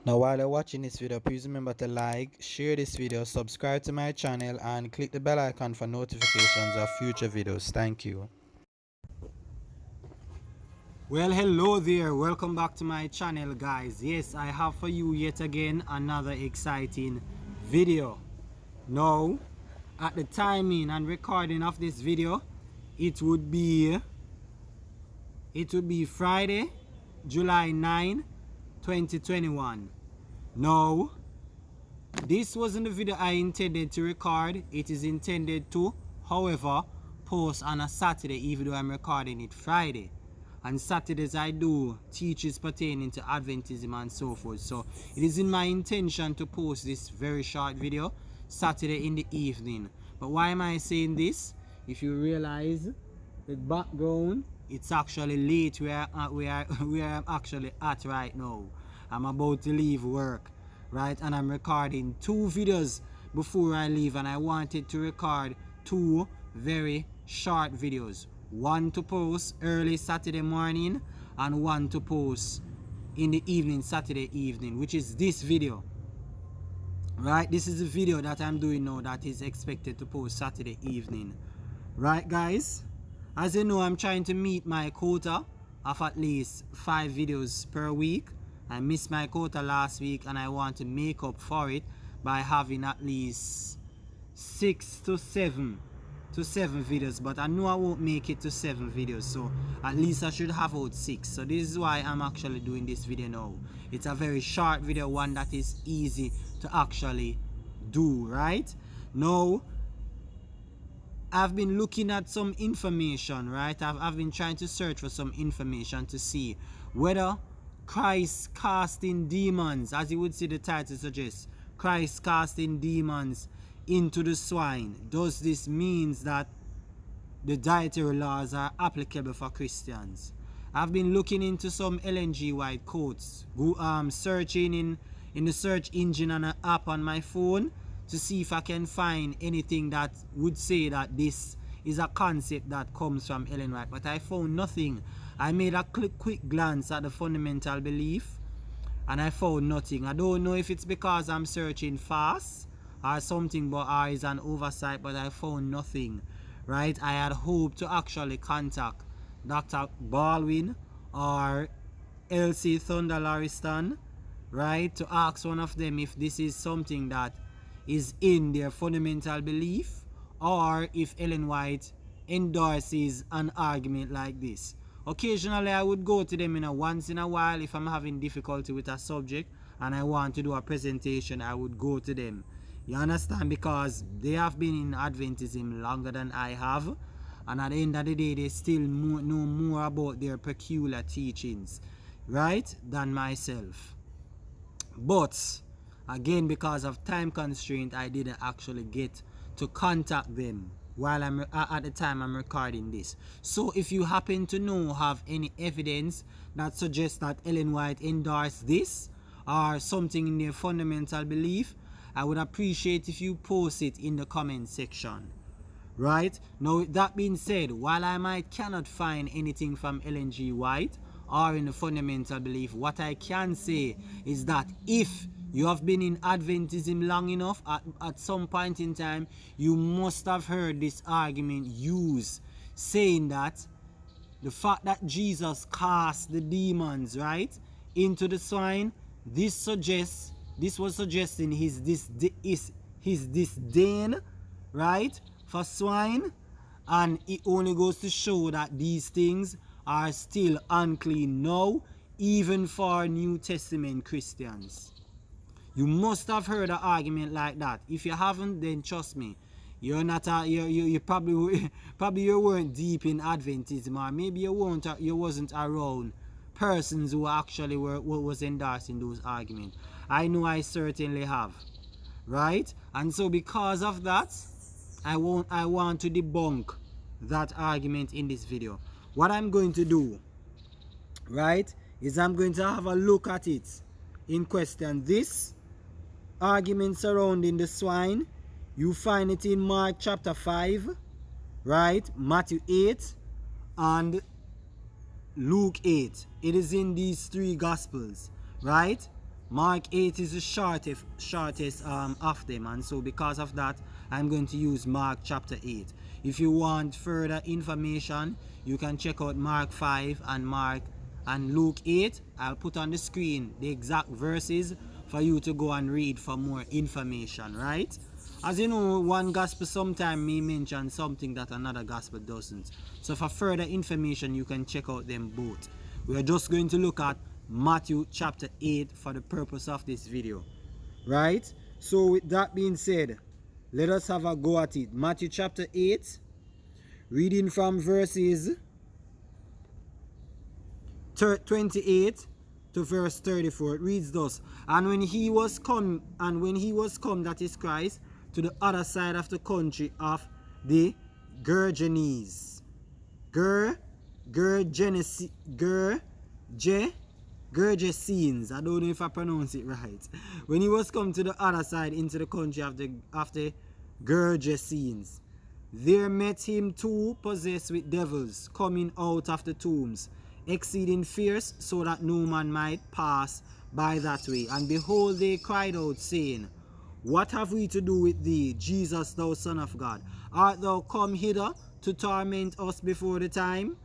Now while you're watching this video, please remember to like, share this video, subscribe to my channel and click the bell icon for notifications of future videos. Thank you. Well, hello there, welcome back to my channel, guys. Yes, I have for you yet again another exciting video. Now at the timing and recording of this video, it would be Friday, July 9, 2021. Now, this wasn't the video I intended to record. It is intended to, however, post on a Saturday, even though I'm recording it Friday. On Saturdays I do teachings pertaining to Adventism and so forth. So it is in my intention to post this very short video Saturday in the evening. But why am I saying this? If you realize the background, it's actually late where I'm actually at right now. I'm about to leave work, right? And I'm recording 2 videos before I leave, and I wanted to record 2 very short videos. One to post early Saturday morning and one to post in the evening, Saturday evening, which is this video. Right? This is the video that I'm doing now that is expected to post Saturday evening. Right, guys? As you know, I'm trying to meet my quota of at least 5 videos per week. I missed my quota last week and I want to make up for it by having at least 6 to 7 videos, but I know I won't make it to 7 videos, so at least I should have out 6. So this is why I'm actually doing this video now. It's a very short video, one that is easy to actually do. Right now, I've been looking at some information, right? I've been trying to search for some information to see whether Christ casting demons, as you would see the title suggests, Christ casting demons into the swine, does this means that the dietary laws are applicable for Christians? I've been looking into some Ellen G. White quotes, searching in the search engine and an app on my phone to see if I can find anything that would say that this is a concept that comes from Ellen White, but I found nothing. I made a quick glance at the fundamental belief and I found nothing. I don't know if it's because I'm searching fast or something, but is an oversight, but I found nothing. Right? I had hoped to actually contact Dr. Baldwin or Elsie Thunder Lariston, right, to ask one of them if this is something that is in their fundamental belief, or if Ellen White endorses an argument like this. Occasionally I would go to them once in a while if I'm having difficulty with a subject and I want to do a presentation. I would go to them. You understand? Because they have been in Adventism longer than I have, and at the end of the day they still know more about their peculiar teachings, right, than myself. But again, because of time constraint, I didn't actually get to contact them while I'm at the time I'm recording this. So if you happen to know, have any evidence that suggests that Ellen White endorsed this or something in their fundamental belief, I would appreciate if you post it in the comment section. Right? Now, that being said, while I cannot find anything from Ellen G. White or in the fundamental belief, what I can say is that if you have been in Adventism long enough, at some point in time, you must have heard this argument used, saying that the fact that Jesus cast the demons, right, into the swine, this was suggesting his disdain, right, for swine, and it only goes to show that these things are still unclean now, even for New Testament Christians. You must have heard an argument like that. If you haven't, then trust me, you're not you probably you weren't deep in Adventism, or maybe you wasn't around persons who actually was endorsing those arguments. I know I certainly have, right? And so because of that, I want to debunk that argument in this video. What I'm going to do, right, is I'm going to have a look at it in question. This argument surrounding the swine, you find it in Mark chapter 5, right, Matthew 8 and Luke 8. It is in these 3 gospels, right? Mark 8 is the shortest of them, and so because of that, I'm going to use Mark chapter 8. If you want further information, you can check out Mark 5 and Luke 8. I'll put on the screen the exact verses for you to go and read for more information, right? As you know, one gospel sometimes may mention something that another gospel doesn't. So for further information, you can check out them both. We are just going to look at Matthew chapter 8 for the purpose of this video, right? So with that being said, let us have a go at it. Matthew chapter 8, reading from verses 28 to verse 34. It reads thus: And when he was come, that is Christ, to the other side of the country of the Gergenes, Gergesenes. I don't know if I pronounce it right. When he was come to the other side into the country of the Gergesenes, there met him two possessed with devils, coming out of the tombs, exceeding fierce, so that no man might pass by that way. And behold, they cried out, saying, What have we to do with thee, Jesus, thou Son of God? Art thou come hither to torment us before the time?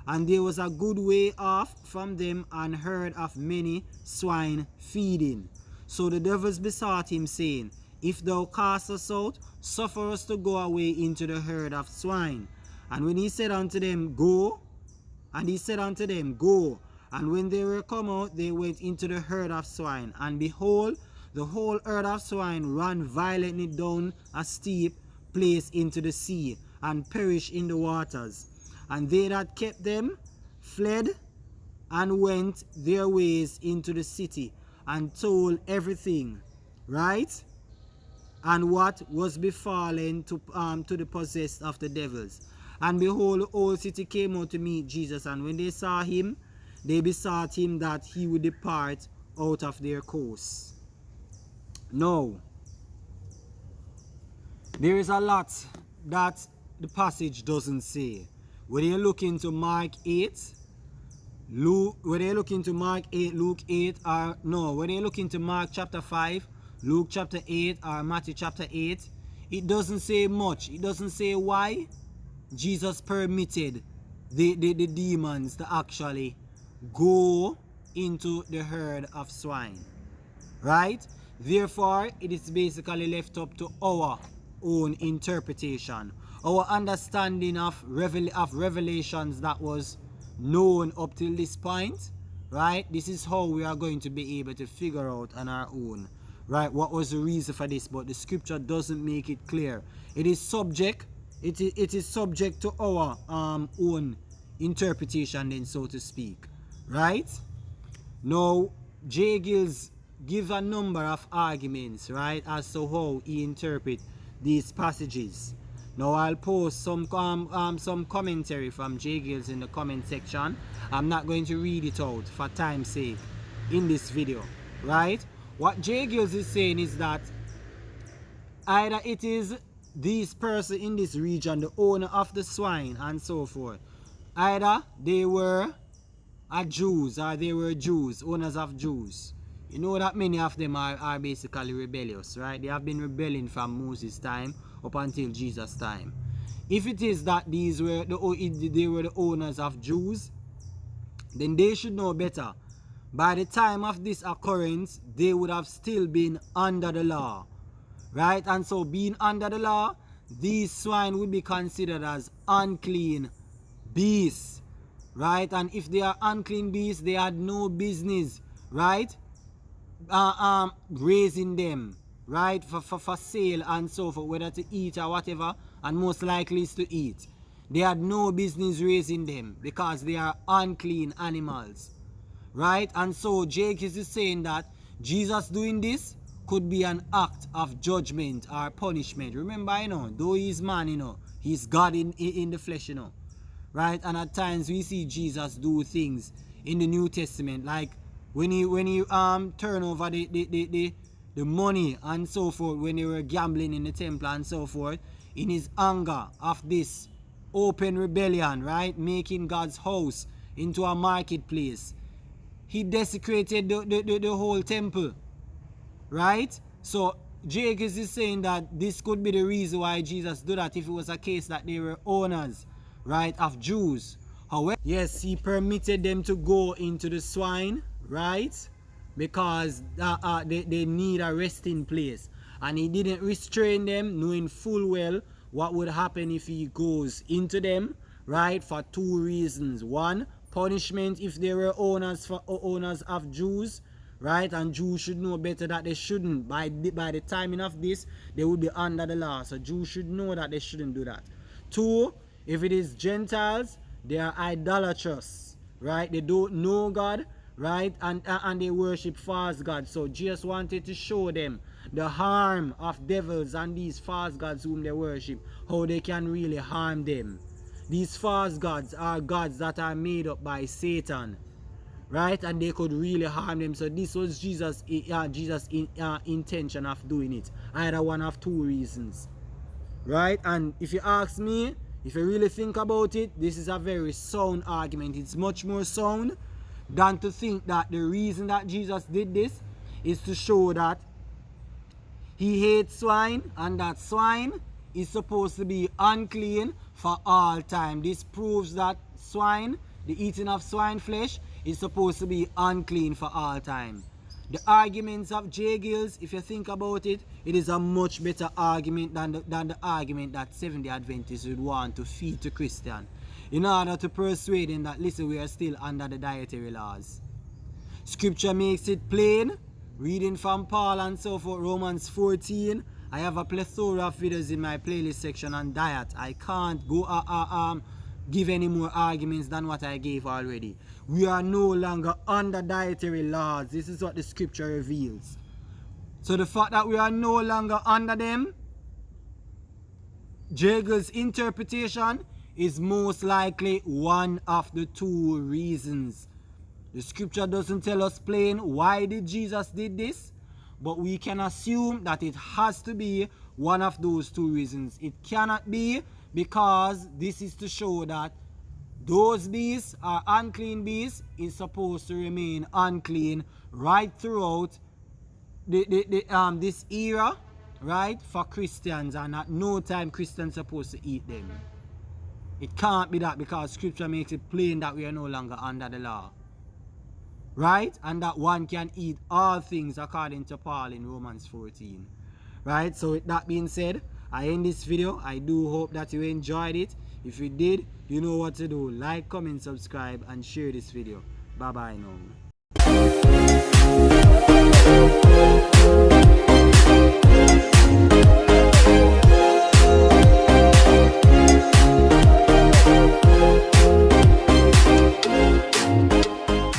And there was a good way off from them an herd of many swine feeding. So the devils besought him, saying, If thou cast us out, suffer us to go away into the herd of swine. And when he said unto them, Go, and when they were come out, they went into the herd of swine. And behold, the whole herd of swine ran violently down a steep place into the sea, and perished in the waters. And they that kept them fled and went their ways into the city, and told everything, right? And what was befallen to the possessed of the devils. And behold, the whole city came out to meet Jesus, and when they saw him, they besought him that he would depart out of their coast. Now, there is a lot that the passage doesn't say. Whether you look into Mark 8, Luke 8, or no, whether you look into Mark chapter 5, Luke chapter 8, or Matthew chapter 8, it doesn't say much. It doesn't say why Jesus permitted the demons to actually go into the herd of swine, right? Therefore, it is basically left up to our own interpretation, our understanding of revelations that was known up till this point, right? This is how we are going to be able to figure out on our own, right, what was the reason for this. But the scripture doesn't make it clear. It is subject to our own interpretation, then, so to speak, right? Now, J. Gills gives a number of arguments, right, as to how he interprets these passages. Now, I'll post some commentary from J. Gills in the comment section. I'm not going to read it out for time's sake in this video, right? What J. Gills is saying is that either it is this person in this region, the owner of the swine and so forth, either they were Jews, or they were Jews, owners of Jews. You know that many of them are basically rebellious, right? They have been rebelling from Moses' time up until Jesus' time. If it is that they were the owners of Jews, then they should know better. By the time of this occurrence, they would have still been under the law, right? And so, being under the law, these swine would be considered as unclean beasts, right? And if they are unclean beasts, they had no business, right, raising them, right, for sale and so forth, whether to eat or whatever, and most likely is to eat. They had no business raising them because they are unclean animals, right? And so Jake is saying that Jesus doing this could be an act of judgment or punishment. Remember, though he's man, he's God in the flesh, right? And at times we see Jesus do things in the New Testament, like when he turn over the money and so forth, when they were gambling in the temple and so forth, in his anger of this open rebellion, right, making God's house into a marketplace. he desecrated the whole temple. Right? So Jacobs is saying that this could be the reason why Jesus did that if it was a case that they were owners, right, of Jews. However, yes, he permitted them to go into the swine, right, because they need a resting place. And he didn't restrain them, knowing full well what would happen if he goes into them, right, for two reasons. One, punishment if they were owners of Jews, right, and Jews should know better that they shouldn't. By the timing of this, they would be under the law, so Jews should know that they shouldn't do that. Two, if it is Gentiles, they are idolatrous, right, they don't know God, right, and they worship false gods. So Jesus wanted to show them the harm of devils and these false gods whom they worship, how they can really harm them. These false gods are gods that are made up by Satan, right, and they could really harm them. So this was Jesus' intention of doing it, either one of two reasons, right? And if you ask me, if you really think about it, this is a very sound argument. It's much more sound than to think that the reason that Jesus did this is to show that he hates swine, and that swine is supposed to be unclean for all time. This proves that swine, the eating of swine flesh, is supposed to be unclean for all time. The arguments of J. Gills, if you think about it, it is a much better argument than the argument that Seventh-day Adventists would want to feed to Christian, in order to persuade them that, listen, we are still under the dietary laws. Scripture makes it plain. Reading from Paul and so forth, Romans 14. I have a plethora of videos in my playlist section on diet. I can't go give any more arguments than what I gave already. We are no longer under dietary laws. This is what the scripture reveals. So the fact that we are no longer under them, Jagel's interpretation is most likely one of the two reasons. The scripture doesn't tell us plain why did Jesus did this, but we can assume that it has to be one of those two reasons. It cannot be because this is to show that those beasts are unclean beasts is supposed to remain unclean right throughout this era, right, for Christians, and at no time Christians supposed to eat them. It can't be that, because scripture makes it plain that we are no longer under the law, right, and that one can eat all things according to Paul in Romans 14, right? So with that being said, I end this video. I do hope that you enjoyed it. If you did, you know what to do. Like, comment, subscribe, and share this video. Bye bye now.